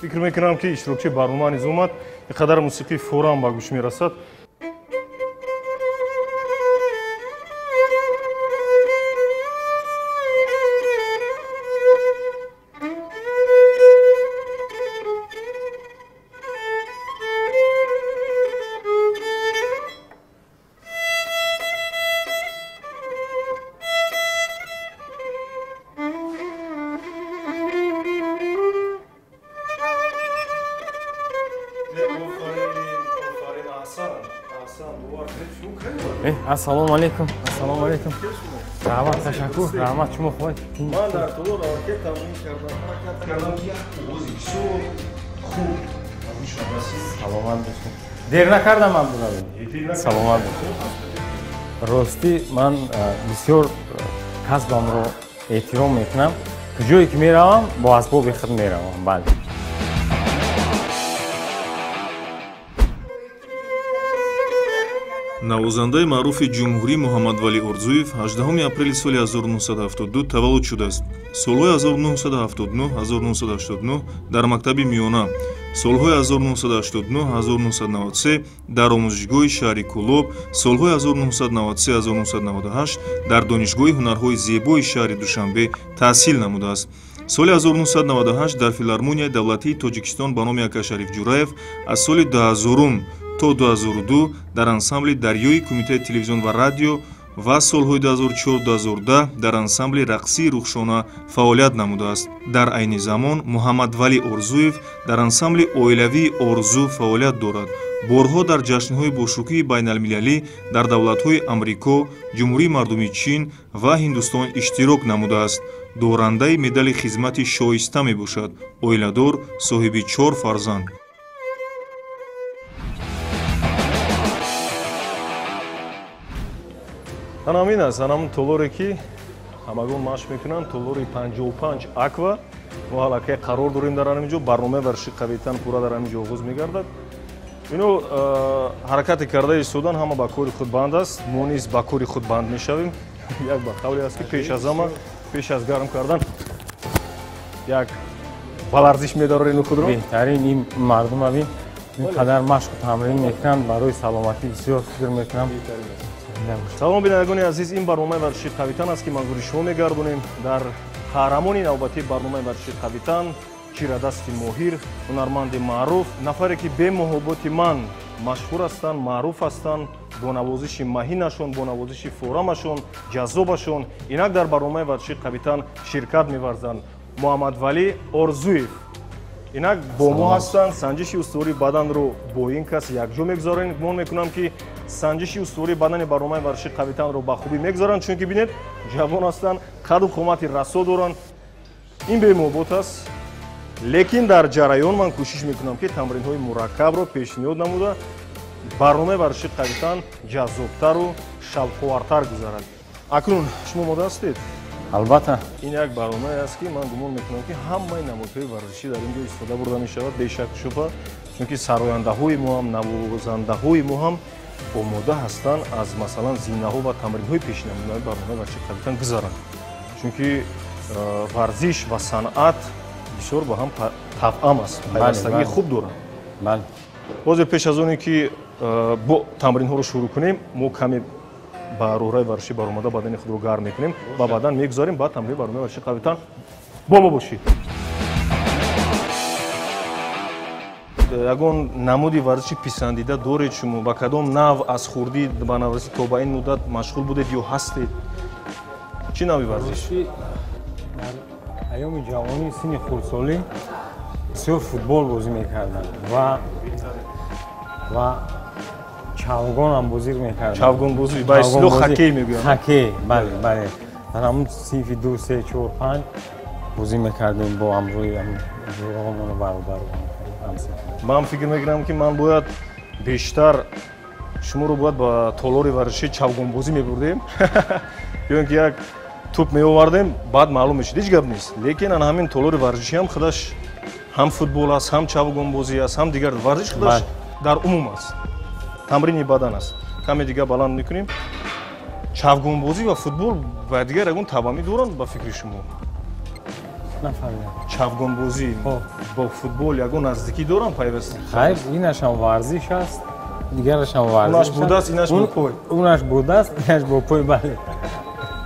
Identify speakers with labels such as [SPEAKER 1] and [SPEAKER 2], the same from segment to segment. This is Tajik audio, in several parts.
[SPEAKER 1] фикр мекунам ки иштирокчии барнома низ омад ин қадар мусиқӣ форан ба гӯш мерасад.
[SPEAKER 2] Assalomu alaykum. Assalomu alaykum. Rahmat, tashakkur. Rahmat, shuma qo'y.
[SPEAKER 1] Man dar to'lov ravaqet tamrin kardam. Harakat kardam ki o'zi so'l خوب.
[SPEAKER 2] Salomat bo'ling. Der nakardam Abdulaziz. Salomat bo'ling. Rosti man bisyor kasbamro ehtirom mekunam. Kujoyi ki meravam, bo asbobi xud meravam. Bale.
[SPEAKER 3] навозандаи маъруфи ҷумҳурӣ муҳаммадвалӣ орзуев 18 апрели соли 1972 таваллуд шудааст. солҳои 1979-1989 дар мактаби миёна, солҳои 1989-1993 дар омӯзишгоҳи шаҳри Кӯлоб, солҳои 1993-1998 дар донишгоҳи ҳунарҳои зебои шаҳри Душанбе таҳсил намудааст. соли 1998 дар филармонияи давлатии Тоҷикистон ба номи Ака Шариф Ҷураев, аз соли 2000 то 2002 дар ансамбли дарёи Кумитаи телевизион ва радио ва солҳои 2004-2010 дар ансамбли рақсии рухшона фаъолият намудааст. дар айни замон Муҳаммадвалӣ Орзуев дар ансамбли оилавии Орзу фаъолият дорад. борҳо дар ҷашнҳои бошукӯҳи байналмилалӣ дар давлатҳои Амрико, Ҷумҳурии Мардумии Чин ва Ҳиндустон иштирок намудааст. дорандаи медали хизмати шоиста мебошад. оиладор, соҳиби 4 фарзанд.
[SPEAKER 1] Ҳамин аст, ҳамин толоре ки ҳамагон машқ мекунанд, толори 55 аква. мо ҳалакай қарор дорем дар ҳамин ҷо, барномаи варзиши қавитан пурра дар ҳамин ҷо оғоз мегардад. ино ҳаракати карда истодан ҳама ба кори худ банд аст, мо низ ба кори худ банд мешавем. як ба қавле аст ки пеш аз ҳама, пеш аз гарм кардан як баларзиш медорем худро.
[SPEAKER 2] беҳтарин ин мардума бин ин қадар машқу тамрин мекунанд, барои саломатӣ бисёр фикр мекунам.
[SPEAKER 1] салом бинандагони азиз, ин барномаи варзиши қавитан аст ки манзури шумо мегардонем. дар қаҳрамони навбатии барномаи варзиши қавитан чирадасти моҳир, ҳунарманди маъруф, нафаре ки бе муҳоббати ман машҳур ҳастанд, маъруф ҳастанд, бо навозиши маҳинашон, бо навозиши форамашон, ҷаззобашон инак дар барномаи варзиши қавитан ширкат меварзанд. Муҳаммадвалӣ Орзуев инак бо мо ҳастанд. санҷиши устувории баданро бо ин кас якҷо мегузорем. гумон мекунам ки санҷиши устувории бадани барномаи варзиши қавитанро ба хубӣ мегузоранд, чунки бинед ҷавон ҳастанд, қаду қомати расо доранд. ин бемуҳаббат аст, лекин дар ҷараён ман кӯшиш мекунам ки тамринҳои мураккабро пешниҳод намуда барномаи варзиши қавитан ҷаззобтару шавқовартар гузарад. акнун шумо мода ҳастед?
[SPEAKER 2] албатта.
[SPEAKER 1] ин як барномае аст ки ман гумон мекунам ки ҳамаи намудҳои варзишӣ дар ин ҷо истифода бурда мешавад, бешаку шубҳа, чунки сарояндаҳои мо ҳам, навозандаҳои мо ҳам омода ҳастанд аз масалан зинаҳо ва тамринҳои пешнамудаи барномаи варзиши қавитан гузаранд, чунки варзиш ва санъат бисёр ба ҳам тавъам аст, пайвастагии хуб доранд. ҳозир пеш аз оне ки бо тамринҳоро шурӯъ кунем, мо каме ба роҳраи варзиши баромада бадани худро гарм мекунем, ба бадан мегузорем, баъд тамрини барномаи варзиши қавитан бо мо бошед. ягон намуди варзиши писандида доред шумо? ба кадом нав аз хурдӣ ба навраси то ба ин муддат машғул будед ё ҳастед? чӣ нави варзиш?
[SPEAKER 2] дар айёми ҷавонӣ синни хурдсолӣ бисёр футбол бозӣ мекардам ва чавгонам бозӣ мекардам.
[SPEAKER 1] Чавгонбозӣ ба истлоҳ хоккей мегӯянд.
[SPEAKER 2] Хоккей, бале, бале. дар ҳамун синфи 2, 3, 4, 5 бозӣ мекардем бо ҳамроҳи ҷӯронону бародарон.
[SPEAKER 1] ман фикр мекунам ки ман бояд бештар шуморо бояд ба толори варзиши чавгонбозӣ мебурдем ё ин ки як туп меовардем, баъд маълум мешуд ҳеҷ гап нест. лекин ана ҳамин толори варзишӣ ҳам худаш ҳам футбол аст, ҳам чавгонбозӣ аст, ҳам дигар варзиш худаш дар умум аст, тамрини бадан аст. каме дигар баланд мекунем. чавгонбозӣ ва футбол ба дигар ягон табами доранд ба фикри шумо?
[SPEAKER 2] нафаҳмидам.
[SPEAKER 1] Чавгонбозӣ бо футбол ягон наздикӣ дорам пайваст?
[SPEAKER 2] Хайр, инашам варзиш аст, дигарашам варзиш
[SPEAKER 1] Унаш
[SPEAKER 2] аст.
[SPEAKER 1] будааст, инаш бо пой.
[SPEAKER 2] Унаш будааст, инаш бо пой, бале.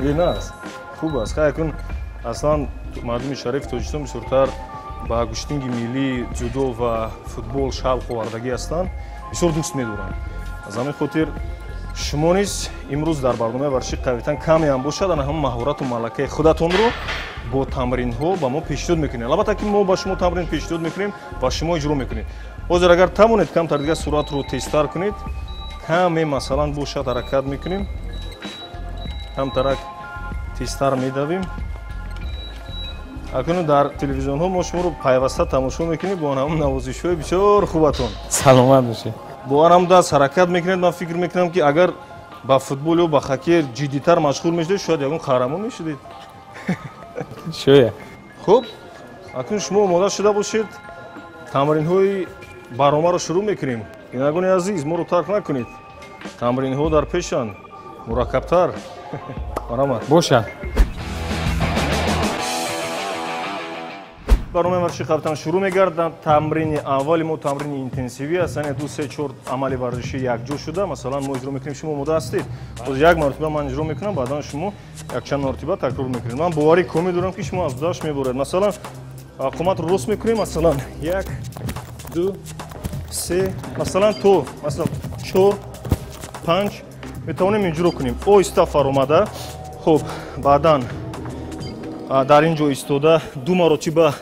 [SPEAKER 1] Ин аст. Хуб аст. Хай якун аслан мардуми шарифи Тоҷикистон бисёртар ба гӯштинги миллӣ, дзюдо ва футбол шавқ овардагӣ ҳастанд. Бисёр дӯст медоранд. аз ҳамин хотир шумо низ имрӯз дар барномаи варзиши қавитан каме ҳам бошад ана ҳамон маҳорату малакаи худатонро бо тамринҳо ба мо пешниҳод мекунед. албатта ки мо ба шумо тамрин пешниҳод мекунем ва шумо иҷро мекунед. ҳозир агар тавонед камтар дигар суръатро тезтар кунед, каме масалан бошад ҳаракат мекунем, камтарак тезтар медавем. акнун дар телевизионҳо мо шуморо пайваста тамошо мекунем бо ҳамон навозишҳои бисёр хубатон.
[SPEAKER 2] Саломат бошед.
[SPEAKER 1] бо ҳам даст ҳаракат мекунед. ман фикр мекунам ки агар ба футбол ё ба хоккей ҷиддитар машғул мешудед, шояд ягон қаҳрамон мешудед.
[SPEAKER 2] Шояд.
[SPEAKER 1] хуб, акнун шумо омода шуда бошед. тамринҳои барномаро шурӯъ мекунем. бинагони азиз, моро тарк накунед. тамринҳо дар пешанд, мураккабтар. марҳамат.
[SPEAKER 2] Бошад.
[SPEAKER 1] барномаи варзиши қавитан шурӯъ мегардад. тамрини аввали мо тамрини интенсивӣ аст, яъне 2-3-4 амали варзишӣ якҷо шуда масалан мо иҷро мекунем. шумо омода ҳастед? ҳозир як маротиба ман иҷро мекунам, баъдан шумо якчанд маротиба такрор мекунед. ман боварӣ комил дорам ки шумо аз дашт меборед. масалан қоматро рост мекунем, масалан 1 2 3 масалан то масалан 4 5 метавонем инҷуро кунем. оҳиста фаромада. хуб, баъдан дар ин ҷо истода 2 маротиба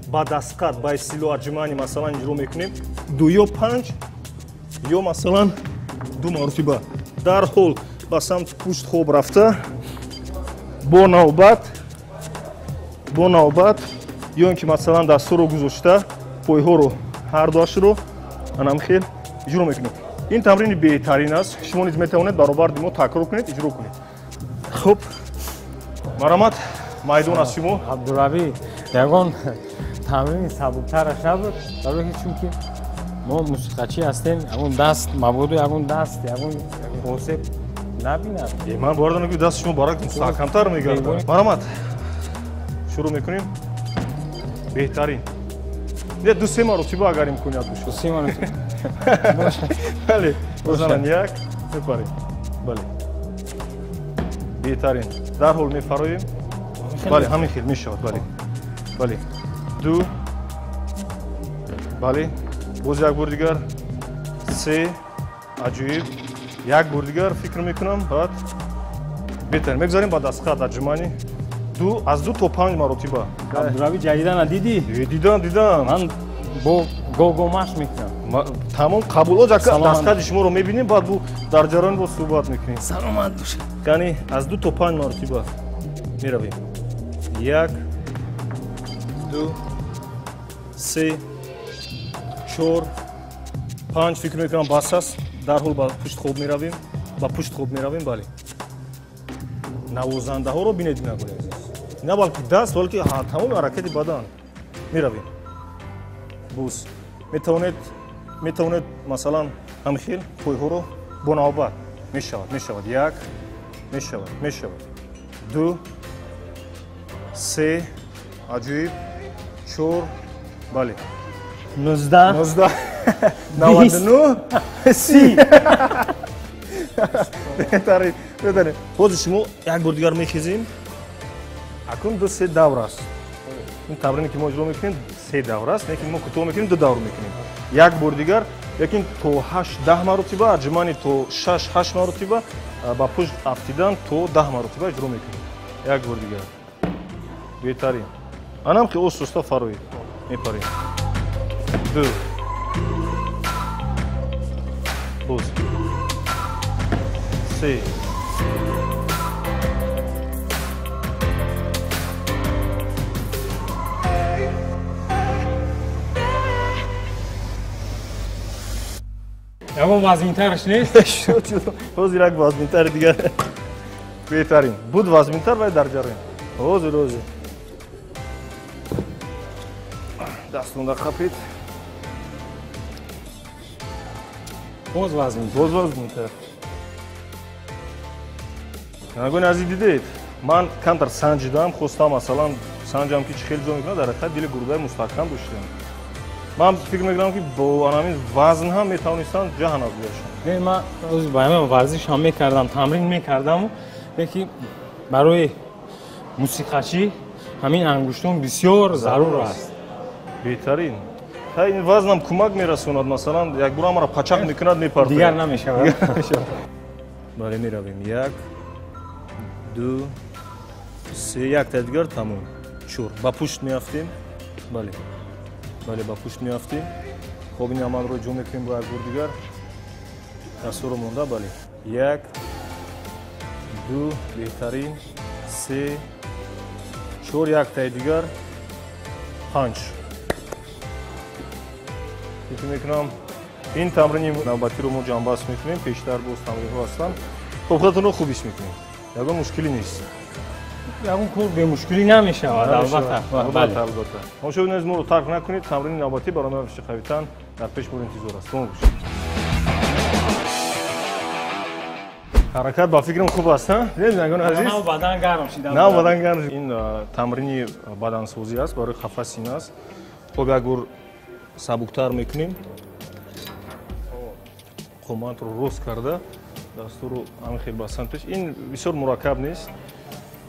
[SPEAKER 1] ба дастқат ба истилоҳ аҷмани масалан иҷро мекунем. 2 ё 5 ё масалан 2 маротиба. дарҳол ба самти пушт хоб рафта бо навбат ё ин ки масалан дастҳоро гузошта пойҳоро ҳардуашро анамхел иҷро мекунем. ин тамрини беҳтарин аст. шумо низ метавонед баробари мо такрор кунед, иҷро кунед. хуб, марҳамат. майдон аз шумо.
[SPEAKER 2] Абдуравӣ, ягон тамрини сабуктараш набуд, барои ки чунки мо мусиқачӣ ҳастем, ягон даст мабоду ягон даст, ягон осеб набинад.
[SPEAKER 1] ман бовар дорам ки дасти шумо барак мустаҳкамтар мегардад. марҳамат. шурӯъ мекунем. беҳтарин. 2-3 маротиба агар имконият бошад.
[SPEAKER 2] 3 маротиба.
[SPEAKER 1] бале, бозанан як мепарем. бале. беҳтарин. дарҳол мефароем. бале, ҳамин хел мешавад. бале. бале. 2 бале. боз як бор дигар. 3 аҷоиб. як бор дигар фикр мекунам. баъд беҳтарин. мегузарем ба дастхат аҷмани. аз 2 то 5 маротиба.
[SPEAKER 2] Абдуравӣ ҷайидан дидӣ?
[SPEAKER 1] дидам.
[SPEAKER 2] Ман бо гогомаш мекунам.
[SPEAKER 1] тамом қабул. дастхати шуморо мебинем, баъд бу дар ҷараёни бо суҳбат мекунем.
[SPEAKER 2] Саломат бошед.
[SPEAKER 1] яъне аз 2 то 5 маротиба меравем. 1 2 3 4 5 фикр мекунам бас аст. дарҳол ба пушт хоб меравем. ба пушт хоб меравем. бале. навозандаҳоро бинед. бинагони азиз, на балки даст, балки тамоми ҳаракати бадан меравем. буз метавонед масалан ҳамин хел пойҳоро бо навбат. мешавад. 1 мешавад. 2 3 аҷоиб. 4 бале. 19 99 30. беҳтарин. ҳозир шумо як бор дигар мехезем. акнун 2-3 давр аст. ин тамрине ки мо иҷро мекунем 3 давр аст, лекин мо кӯтоҳ мекунем 2 давр мекунем. як бор дигар, лекин то 8-10 маротиба, аҷмани то 6-8 маротиба, ба пушт афтидан то 10 маротиба иҷро мекунем. як бор дигар. беҳтарин. анам ки оста фароед мепарем. 2 боз 3
[SPEAKER 2] ягон вазнинтараш нест?
[SPEAKER 1] ҳозир як вазнинтари дигар. беҳтарин. буд вазнинтар вай дар ҷараён. ҳозир дастон дар қапед.
[SPEAKER 2] боз
[SPEAKER 1] вазнинтар. ягони азиз дидед, ман камтар санҷидам, хостам масалан санҷам ки чӣ хел ҷо мекунад дар ҳақиқат дили гурбаи мустаҳкам доштем. ман фикр мекунам ки бо анамин вазн ҳам метавонистанд ҷаҳанат бошанд.
[SPEAKER 2] ман рӯзи баён варзишам мекардам, тамрин мекардам, леки барои мусиқачӣ ҳамин ангуштон бисёр зарур аст.
[SPEAKER 1] беҳтарин. ин вазнам кӯмак мерасонад, масалан як бора маро пачақ мекунад, мепартояд.
[SPEAKER 2] Дигар намешавад.
[SPEAKER 1] бале меравем. 1 2 3 якта дигар тамом. 4 ба пушт меафтем. бале бале ба пушт меафтем. хоб ин амалро ҷо мекунем бо як бор дигар. дастуро монда. бале 1 2 беҳтарин 3 4 яктаи дигар 5. фикр мекунам ин тамрини навбатиро мо ҷамъбаст мекунем. пештар боз тамринҳо ҳастанд. хоб худатонро хуб ҳис мекунем. ягон мушкилӣ нест.
[SPEAKER 2] ягон кор бемушкилӣ намешавад.
[SPEAKER 1] албатта. ҳошо биназ моро тарк накунед. тамрини навбатӣ баромаи варзиши қавитан дар пеш моро интизор аст. мо бошед. ҳаракат ба фикрам хуб аст. ягон азиз.
[SPEAKER 2] Нав бадан гарм шида.
[SPEAKER 1] Нав бадан гарм. ин тамрини бадансозӣ аст, барои қафас сина аст. хоб як бор сабуктар мекунем. қоматро рост карда дастурро ҳамин хел ба самтиш. ин бисёр мураккаб нест.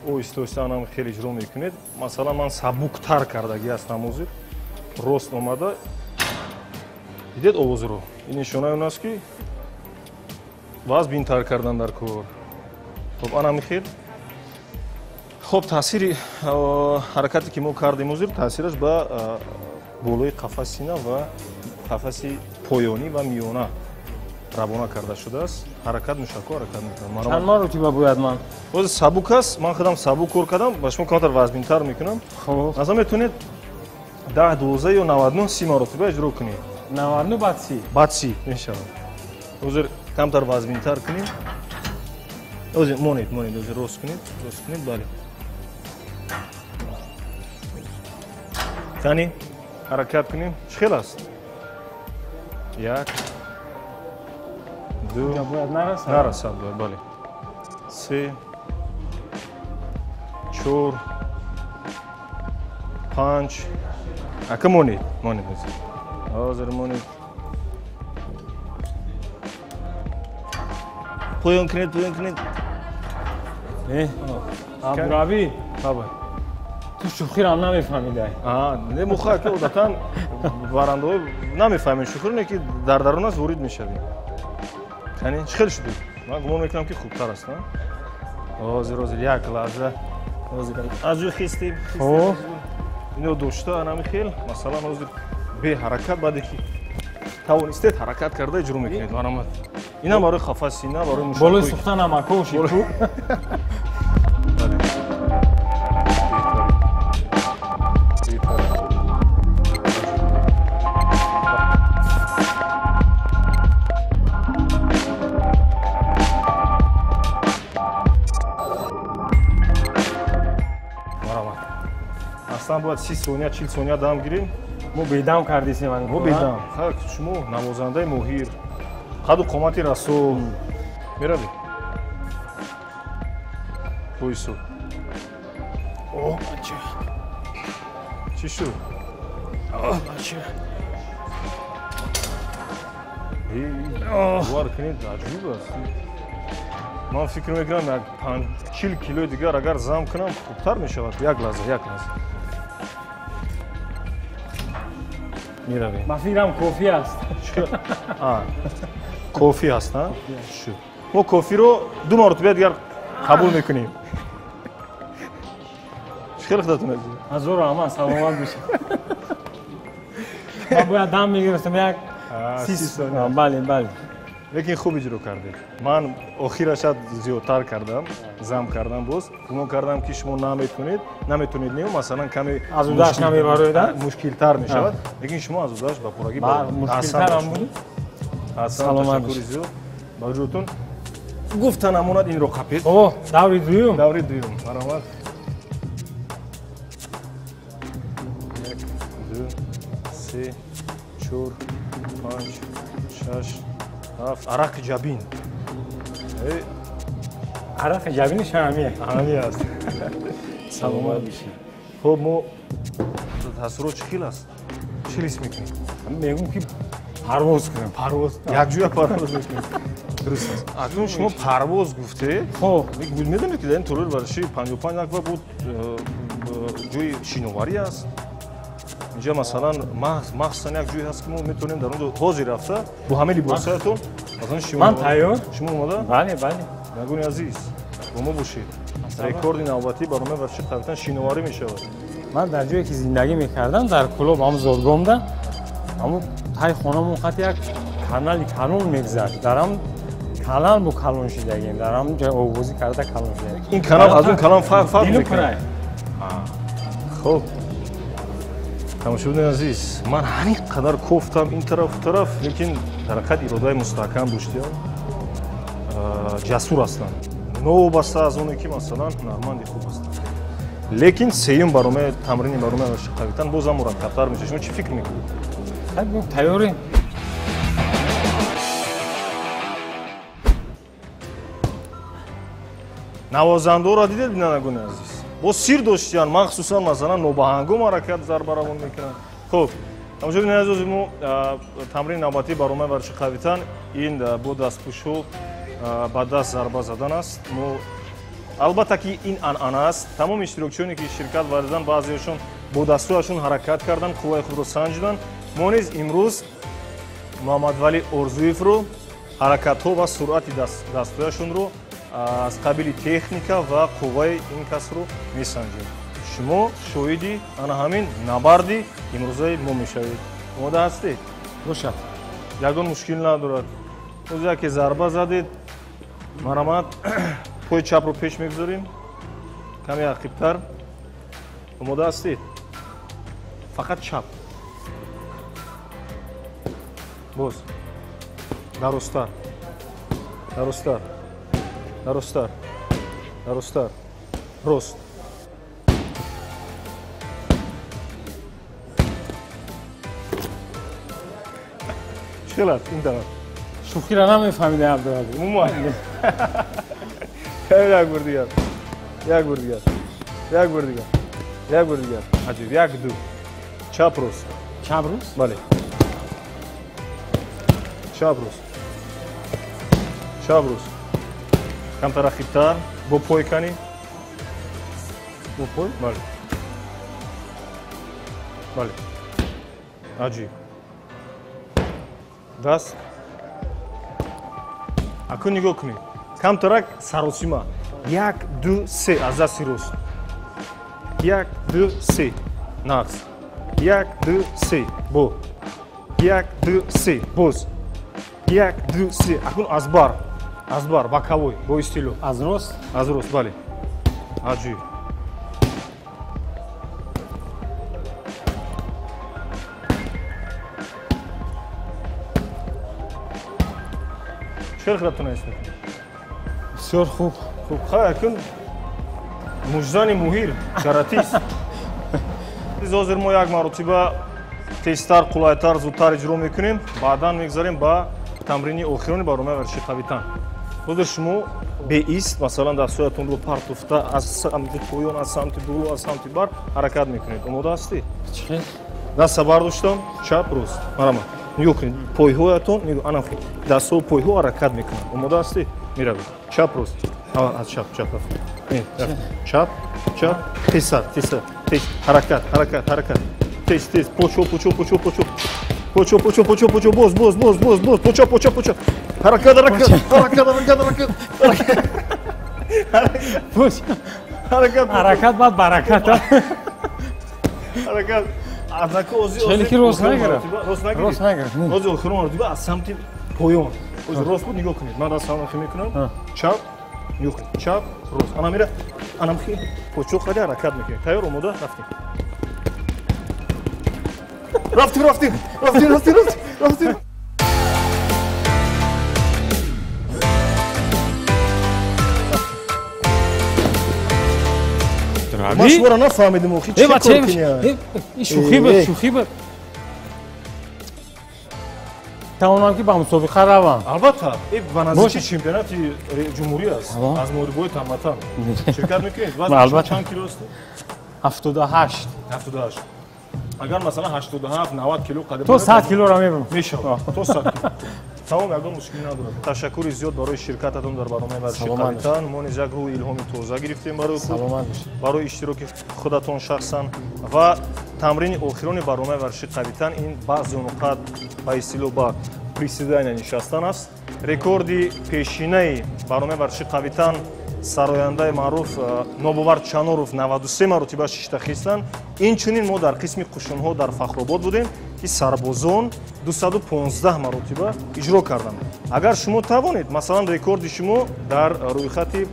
[SPEAKER 1] оҳиста-оҳиста ҳамин хел иҷро мекунед. масалан ман сабуктар кардаги ҳастам ҳозир. рост омада. дидед овозро. ин нишонаи он аст ки баъз бинтар кардан дар кор. хоб ҳамин хел. хоб таъсири ҳаракате ки мо кардем ҳозир таъсираш ба болои қафаси сина ва қафаси поёнӣ ва миёна равона карда шудааст. ҳаракат мушакко ҳаракат мекунам.
[SPEAKER 2] чанд маротиба бояд ман?
[SPEAKER 1] ҳозир сабук аст. ман худам сабук кор кардам. ба шумо камтар вазнинтар мекунам. назар метавонед 10 12 ё 99 30 маротиба иҷро кунед.
[SPEAKER 2] 99 баъд 30.
[SPEAKER 1] баъд 30 мешавад. ҳозир камтар вазнинтар кунем. ҳозир монед ҳозир рост кунед. бале. кани ҳаракат кунем. чӣ хел аст? 1 2
[SPEAKER 2] бояд нарасад.
[SPEAKER 1] нарасад бояд. бале. 3 4 5 ака монед ҳозир монед. поён кунед.
[SPEAKER 2] абдураби,
[SPEAKER 1] хаба
[SPEAKER 2] ту шӯхирам намефаҳмидай.
[SPEAKER 1] не муха ки одатан барандаҳо намефаҳмед шӯхиро ки дар дарун аст ворид мешавем. кани чӣ хел шуд? ман гумон мекунам ки хубтар аст. ҳозир як лаҳза аз ҷо хистем. ино дошта ҳамин хел. масалан ҳозир беҳаракат баъде ки тавонистед ҳаракат карда иҷро мекунед. маромад инам барои қафаси сина, барои мушаккои
[SPEAKER 2] болои сӯхта намакҳо шику.
[SPEAKER 1] аслан бояд 30 сония 40 сония дам гирем.
[SPEAKER 2] мо бедам кардисем.
[SPEAKER 1] мо бедам. шумо навозандаи моҳир, қаду қомати расол меравед. бойсо. чӣ шуд? вар кунед аҷиб аст. ман фикр мекунам як 40 килои дигар агар зам кунам хубтар мешавад. як лаҳза меравем.
[SPEAKER 2] ба фикрам кофӣ аст.
[SPEAKER 1] кофӣ аст. шуд. мо кофиро 2 маротиба дигар қабул мекунем. чӣ хел худатон азиз?
[SPEAKER 2] азоро аман саломат бошед. ман бояд дам мегирифтам як 30 сония. бале. лекин
[SPEAKER 1] хуб иҷро кардед. ман охирашад зиёдтар кардам, зам кардам боз. гумон кардам ки шумо наметонед не масалан каме
[SPEAKER 2] аз удаш намебароед,
[SPEAKER 1] мушкилтар мешавад. лекин шумо аз удаш ба пурагӣ
[SPEAKER 2] мушкилтарам буд.
[SPEAKER 1] саломат бошед. ба ҷоятон гуфта намонад инро қапед.
[SPEAKER 2] даври дуюм.
[SPEAKER 1] маромад. 1 2 3 4 5 6 7 арақи ҷабин.
[SPEAKER 2] арақи ҷабини шамия.
[SPEAKER 1] ҳамин аст. саломат бошед. خب ما تصور چی خیلی است؟ چی لیست میکنیم؟
[SPEAKER 2] میگم که پرواز کنیم.
[SPEAKER 1] پرواز؟ یک جویا پرواز میکنیم. درست است. اکنون شما پرواز گفته؟
[SPEAKER 2] خب
[SPEAKER 1] میدونید که در این تورور ورشی 55 نکبه بود جوی شینواری است. اینجا مثلا مخصوصا یک جوی هست که ما میتونیم در اونجا حاضر رفته با همه لباسایتون.
[SPEAKER 2] من تیار؟
[SPEAKER 1] شما اومده؟
[SPEAKER 2] بله بله.
[SPEAKER 1] نگونی عزیز با ما باشید. رکورد نوبتی برنامه ورزشی قویتن شینواری میشود.
[SPEAKER 2] من در جایی که زندگی میکردم در کلوب هم زادگامدا اما تای خانم وقت یک کانال کانون میگذشت در هم کانال با کانون شدگیم در هم جای آوازی کرده کانون شده
[SPEAKER 1] این کانال از اون کانال فرق میکنه. خب تماشاگران عزیز من همین قدر کوفتم این طرف لیکن حرکت ایرادای مستحکم داشتیم جسور هستند نو بسته از اونی که مثلا نرمندی خوب هستند لیکن سیم برنامه تمرین برنامه ورزشی قویتن بازم مرتب‌تر میشه. شما چی فکر میکنید؟
[SPEAKER 2] خب تیاری
[SPEAKER 1] نوازنده را دیدید بینندگان عزیز با سیر داشتن مخصوصا مثلا نوبهنگام حرکت ضربه روان میکنن. خب تماشاگران عزیز ما تمرین نوبتی برنامه ورزشی قویتن این با دستپوشو با دست ضربه زدن است. ما البته که این انعنه است. تمام اشتراکچیانی که شرکت ورزیدن بعضیشون با دستویشون حرکت کردن قوای خود رو سنجیدن. ما نیز امروز محمد ولی ارزویف رو حرکت ها و سرعت دستویشون رو از قبیل تکنیکا و قوای این کس رو میسنجیم. شما شاهدی انا همین نبردی امروزه ما میشوید. آماده هستید؟
[SPEAKER 2] باشد
[SPEAKER 1] یگان مشکل ندارد. اوزا که ضربه زدید مرامت پای چپ رو پیش میگذاریم کمی عقیب‌تر. آماده هستید؟ فقط چپ باز درست‌تر درست‌تر درست‌تر درست‌تر راست چقدر این طرف
[SPEAKER 2] شوخی را نمیفهمیده عبدالعزیز
[SPEAKER 1] مومان یک بار دیگر یک بار دیگر یک بار دیگر یک بار دیگر عجیب یک دو چپ راست
[SPEAKER 2] چپ راست
[SPEAKER 1] بله چپ راست چپ راست کمتر عقیب‌تر با پای کنی با پای بله بله عجیب دست اکنون نگاه کنید کمترک سراسیما یک دو سه از دستی راست یک دو سه نقص یک دو سه بو یک دو سه باز یک دو سه اکنون از بار با کوی با استیلو
[SPEAKER 2] از راست
[SPEAKER 1] بله عجیب چه خیلیتون هست میکنید؟
[SPEAKER 2] بسیار خوب
[SPEAKER 1] خوب خواه اکن مجزان موهیر کراتیست حاضر ما یک مرتبه تیزتر قلایتر زودتر اجرا میکنیم بعدا میگذاریم با تمرینی آخرانی برنامه ورزشی قویتن. حاضر شما به ایست مثلا دستایتون رو پرتوفته از سمت پایان از سمت بالا از سمت بر حرکت میکنید. آماده هستی؟
[SPEAKER 2] چه؟
[SPEAKER 1] دست برداشتم چپ راست مرام نگاه کنید پایهایتون نگاه انا خود دست و پایها حرکت میکنن. آماده هستی؟ میروید چپ راست از چپ چپ چپ تیزتر تیز حرکت تیز پوچو باز پوچو حرکت
[SPEAKER 2] بعد برکت
[SPEAKER 1] حرکت از نکوزی
[SPEAKER 2] چلی که راست نگرفت
[SPEAKER 1] روز آخر مرتبه از سمت پایان راست بود نگاه کنید من راست هم میکنم چپ نگاه کنید چپ راست انا میره انا میخوام پوچو خیلی حرکت میکنه. تیار آماده رفتیم ما شما را نفهمیدیم اخی چه کار کنیم
[SPEAKER 2] شوخی بود توانم که با مسابقه روم
[SPEAKER 1] البته این بنظیر چمپیونات جمهوری است از موردهای تمتن شرکت میکنید؟
[SPEAKER 2] البته
[SPEAKER 1] چند کیلو است؟
[SPEAKER 2] 78.
[SPEAKER 1] 78. агар масалан 87-90 кило қадим
[SPEAKER 2] То 100 килоро мебарам.
[SPEAKER 1] мешавад то 100 кило тамом ягон мушкил надорад. ташаккури зиёд барои ширкататон дар барномаи варзиши қавитан. мо низ як рӯҳи илҳоми тоза гирифтем барои худ, барои иштироки худатон шахсан ва тамрини охирони барномаи варзиши қавитан. ин баъзе нуқат ба истилоҳ ба приседания нишастан аст. рекорди пешинаи барномаи варзиши қавитан сарояндаи маъруф нобовард чаноров 93 маротиба шишта хистанд. инчунин мо дар қисми қушунҳо дар фахробод будем ки сарбозон 215 маротиба иҷро карданд. агар шумо тавонед масалан рекорди шумо дар рӯйхати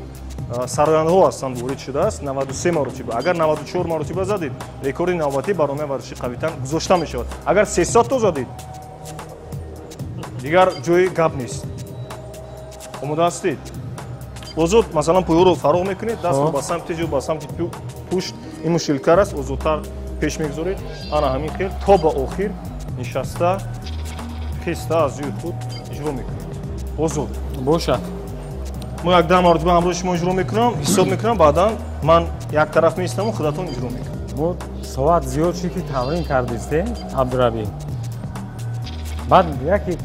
[SPEAKER 1] сарояндаҳо ҳастанд ворид шудааст 93 маротиба. агар 94 маротиба задед рекорди навбатии барномаи варзиши қавитан гузошта мешавад. агар 300 то задед дигар ҷои гап нест. омода ҳастед? озод масалан пӯёро фароғ мекунед, дастро ба самти ҷо ба самти пушт. ин мушкилкар аст. озодтар пеш мегузоред. ана ҳамин хел то ба охир нишаста хиста аз ҷои худ иҷро мекунед. озод
[SPEAKER 2] бошад.
[SPEAKER 1] мо як 10 маротиба ҳамроҳи шумо иҷро мекунам, ҳисоб мекунам, баъдан ман як тараф меистаму худатон иҷро мекунам.
[SPEAKER 2] мо соат зиёд шуд ки тамрин кардистем абдурабӣ. баъд яке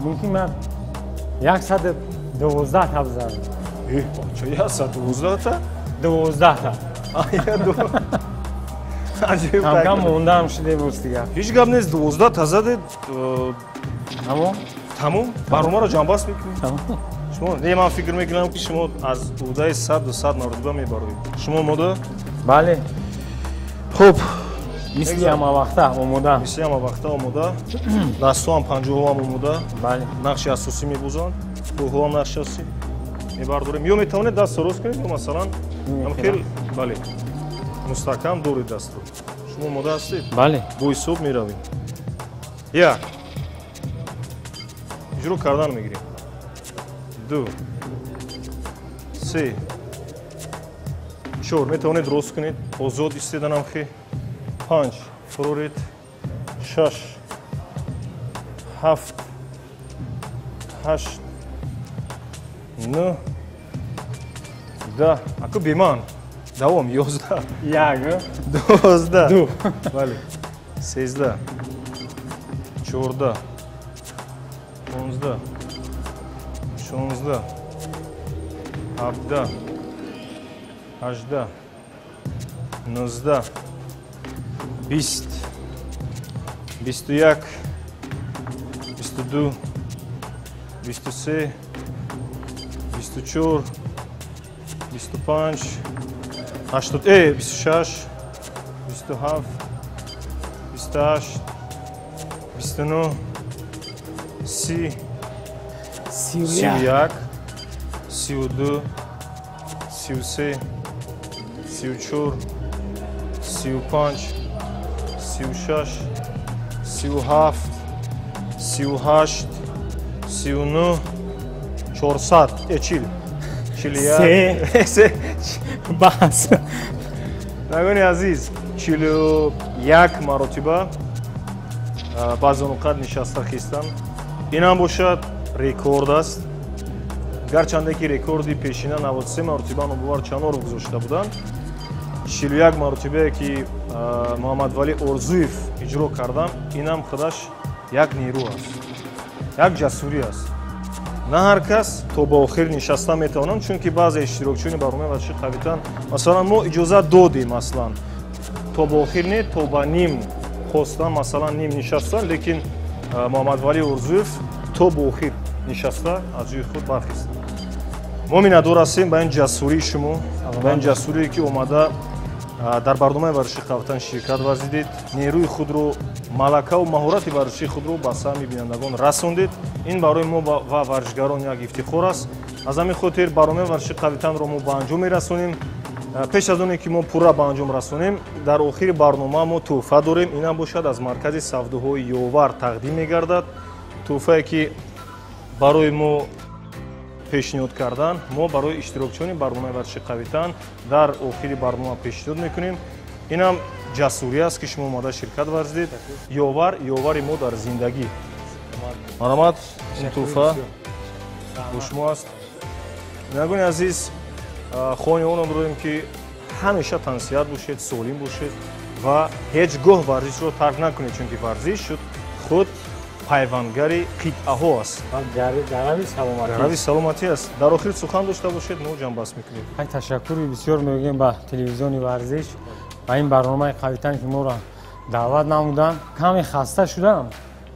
[SPEAKER 2] мумкин ман 112 та бизанам.
[SPEAKER 1] бача 112 та?
[SPEAKER 2] 12 та.
[SPEAKER 1] аҷиб
[SPEAKER 2] кам мондаам шуде буз дигар.
[SPEAKER 1] ҳеҷ гап нест. 12 та задед
[SPEAKER 2] тамом.
[SPEAKER 1] тамом барномаро ҷамъбаст мекунед.
[SPEAKER 2] Тамом.
[SPEAKER 1] шумо не ман фикр мекунам ки шумо аз будаи 100-200 маротиба мебароед. шумо омода?
[SPEAKER 2] бале.
[SPEAKER 1] хуб
[SPEAKER 2] мисли ҳамавақта омода.
[SPEAKER 1] мисли ҳамавақта омода. дастҳоам панҷоҳоам омода.
[SPEAKER 2] бале.
[SPEAKER 1] нақши асосӣ мебузанд. пӯҳоам нақши асосӣ мебардорем. ё метавонед дастро рост кунед ё масалан хел бале мустаҳкам доред дастро. шумо омода ҳастед?
[SPEAKER 2] бале.
[SPEAKER 1] бо ҳисоб меравем. як иҷро кардан мегирем. 2 3 4 метавонед рост кунед. озод истеданам хе. 5 фуроред. 6 7 8 9 10 аку беман давом 11
[SPEAKER 2] як
[SPEAKER 1] 12
[SPEAKER 2] ду
[SPEAKER 1] бале 13 14 15 16 17 18 19 20 21 22 23 24 25 26 27 28 29 30 31 32 33 34 35 36 37 38 39 400 чил
[SPEAKER 2] се бас
[SPEAKER 1] нагони азиз 41 маротиба баъзе нуқат нишаста хистан. инам бошад рекорд аст. гарчанде ки рекорди пешина 93 маротиба нобовар чаноров гузошта буданд. 41 маротибае ки муҳаммадвали орзуев иҷро карданд. инам худаш як нерӯ аст, як ҷасурӣ аст. на ҳар кас то ба охир нишаста метавонанд, чунки баъзе иштирокчиёни барномаи варзиши қавитан масалан мо иҷозат додем аслан то ба охир не, то ба ним хостан масалан ним нишастан, лекин муҳаммадвали орзуев то ба охир нишаста аз ҷои худ бархист. мо миннатдор ҳастем ба ин ҷасурии шумо, ба ин ҷасурие ки омада дар барномаи варзиши қавитан ширкат варзидед, нерӯи худро, малакаву маҳорати варзишии худро ба саҳми бинандагон расондед. ин барои мо ва варзишгарон як ифтихор аст. аз ҳамин хотир барномаи варзиши қавитанро мо ба анҷом мерасонем. пеш аз оне ки мо пурра ба анҷом расонем, дар охири барнома мо тӯҳфа дорем. инам бошад аз маркази савдоҳои ёвар тақдим мегардад. тӯҳфае ки барои мо пешниҳод кардан, мо барои иштирокчиёни барномаи варзиши қавитан дар охири барнома пешниҳод мекунем. инам ҷасурӣ аст ки шумо омода ширкат варзидед. ёвари мо дар зиндагӣ. марҳамат, ин тӯҳфа бо шумо аст. бинагони азиз, хоҳони онро дорем ки ҳамеша тансиҳат бошед, солим бошед ва ҳеҷ гоҳ варзишро тарк накунед, чунки варзиш шуд худ пайвандгари қитъаҳо аст. гарави саломатӣ аст. Дар охир сухан дошта бошед, мо ҷамъбаст мекунем.
[SPEAKER 2] Ташаккури бисёр мегӯем ба телевизиони варзиш ва ин барномаи Қавитан ки моро даъват намуданд. Каме хаста шудам,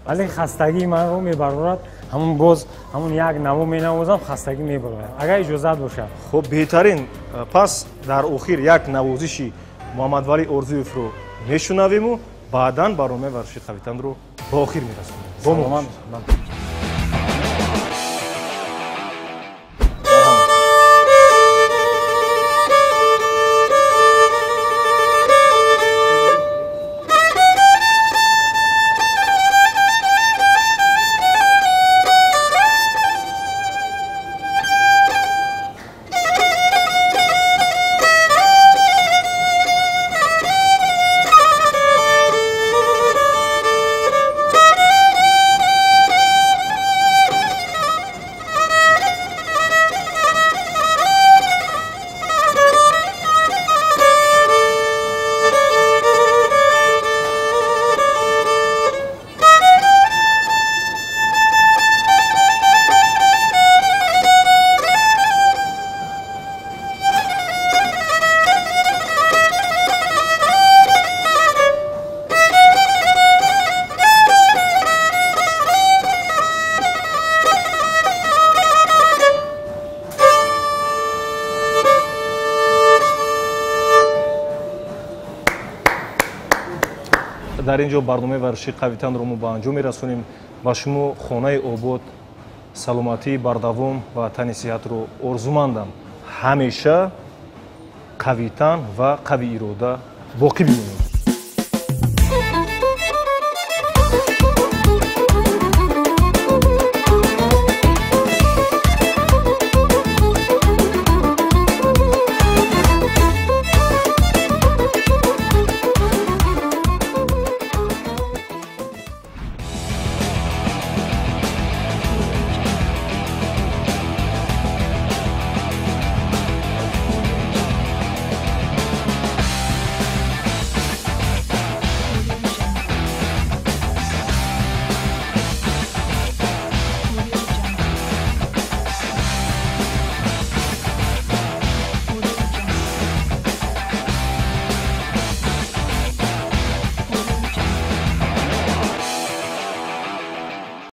[SPEAKER 2] вале хастагии манро мебарорад. ҳамун боз ҳамун як наво менавозам, хастагӣ мебарояд, агар иҷозат бошад.
[SPEAKER 1] Хуб, беҳтарин. Пас дар охир як навозиши Муҳаммадвали Орзуевро мешунавему, баъдан барномаи варзиши Қавитанро ба охир мерасонем.
[SPEAKER 2] Саломат.
[SPEAKER 1] дар ин ҷо барномаи варзиши Қавитанро мо ба анҷом мерасонем. ба шумо хонаи обод, саломатии бардавом ва тани сиҳатро орзумандам. ҳамеша Қавитан ва қавиирода боқӣ бимонед.